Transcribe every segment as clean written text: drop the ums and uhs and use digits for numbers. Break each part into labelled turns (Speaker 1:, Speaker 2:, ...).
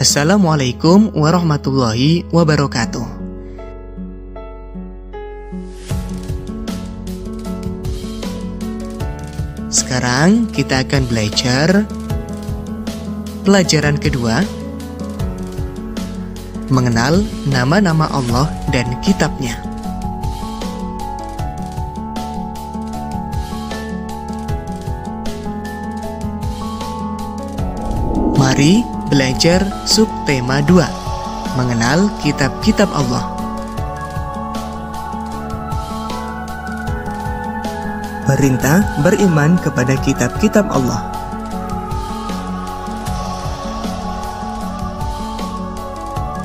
Speaker 1: Assalamualaikum warahmatullahi wabarakatuh. Sekarang kita akan belajar pelajaran kedua, mengenal nama-nama Allah dan kitabnya. Mari belajar subtema 2, mengenal kitab-kitab Allah. Perintah beriman kepada kitab-kitab Allah.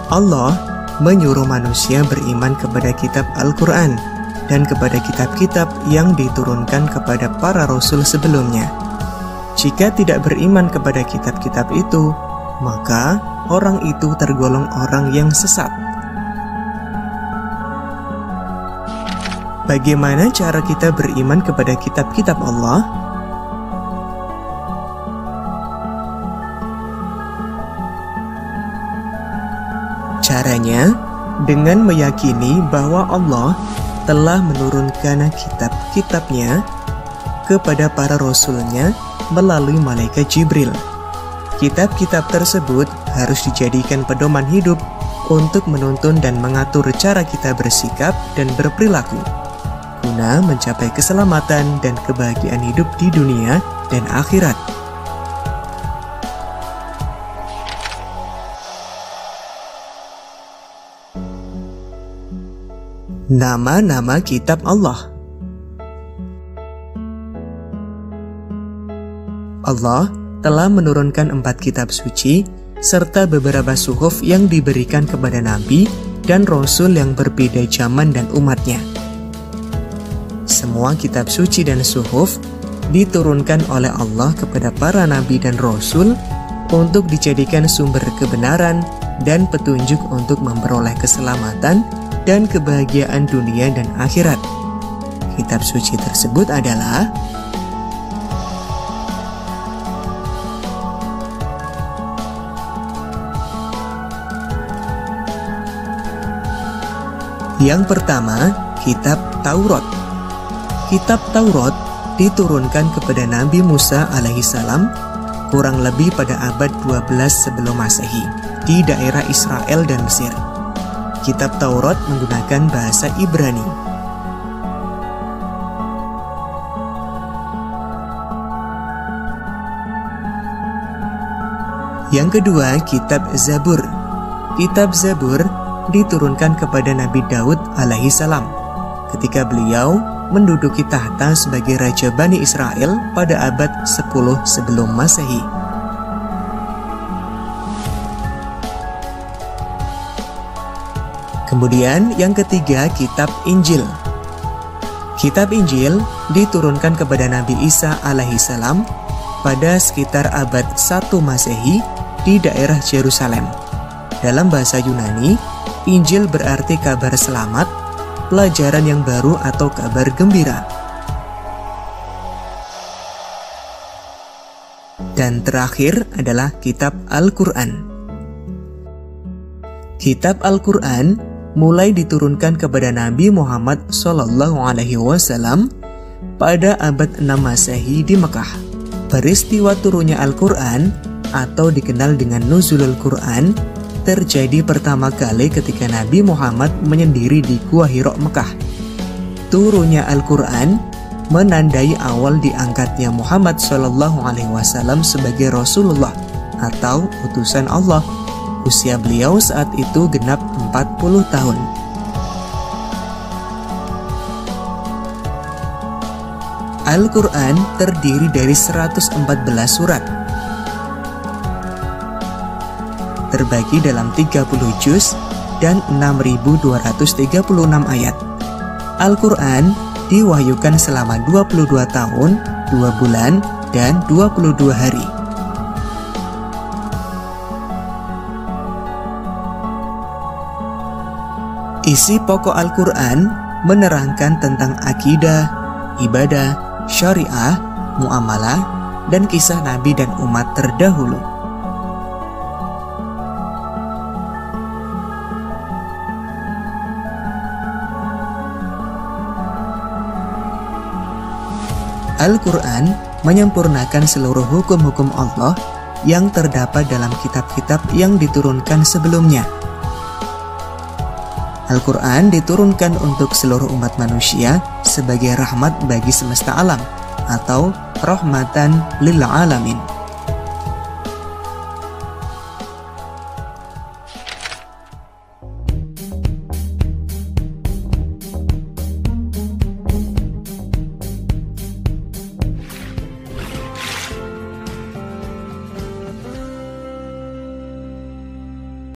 Speaker 1: Allah menyuruh manusia beriman kepada kitab Al-Quran dan kepada kitab-kitab yang diturunkan kepada para rasul sebelumnya. Jika tidak beriman kepada kitab-kitab itu, maka orang itu tergolong orang yang sesat. Bagaimana cara kita beriman kepada kitab-kitab Allah? Caranya dengan meyakini bahwa Allah telah menurunkan kitab-kitabnya kepada para rasulnya melalui malaikat Jibril. Kitab-kitab tersebut harus dijadikan pedoman hidup untuk menuntun dan mengatur cara kita bersikap dan berperilaku, guna mencapai keselamatan dan kebahagiaan hidup di dunia dan akhirat. Nama-nama kitab Allah. Allah telah menurunkan 4 kitab suci serta beberapa suhuf yang diberikan kepada nabi dan rasul yang berbeda zaman dan umatnya. Semua kitab suci dan suhuf diturunkan oleh Allah kepada para nabi dan rasul untuk dijadikan sumber kebenaran dan petunjuk untuk memperoleh keselamatan dan kebahagiaan dunia dan akhirat. Kitab suci tersebut adalah yang pertama, kitab Taurat. Kitab Taurat diturunkan kepada Nabi Musa alaihissalam kurang lebih pada abad 12 sebelum Masehi di daerah Israel dan Mesir. Kitab Taurat menggunakan bahasa Ibrani. Yang kedua, kitab Zabur. Kitab Zabur diturunkan kepada Nabi Daud alaihissalam ketika beliau menduduki tahta sebagai Raja Bani Israel pada abad 10 sebelum Masehi. Kemudian yang ketiga, kitab Injil. Kitab Injil diturunkan kepada Nabi Isa alaihissalam pada sekitar abad 1 Masehi di daerah Yerusalem. Dalam bahasa Yunani, Injil berarti kabar selamat, pelajaran yang baru atau kabar gembira. Dan terakhir adalah kitab Al-Quran. Kitab Al-Quran mulai diturunkan kepada Nabi Muhammad SAW pada abad 6 Masehi di Mekah. Peristiwa turunnya Al-Quran atau dikenal dengan Nuzulul Quran terjadi pertama kali ketika Nabi Muhammad menyendiri di Gua Hira Mekah. Turunnya Al-Quran menandai awal diangkatnya Muhammad SAW sebagai Rasulullah atau utusan Allah. Usia beliau saat itu genap 40 tahun. Al-Quran terdiri dari 114 surat, terbagi dalam 30 juz dan 6.236 ayat. Al-Quran diwahyukan selama 22 tahun, 2 bulan, dan 22 hari. Isi pokok Al-Quran menerangkan tentang akidah, ibadah, syariah, muamalah, dan kisah Nabi dan umat terdahulu. Al-Quran menyempurnakan seluruh hukum-hukum Allah yang terdapat dalam kitab-kitab yang diturunkan sebelumnya. Al-Quran diturunkan untuk seluruh umat manusia sebagai rahmat bagi semesta alam atau rahmatan lil alamin.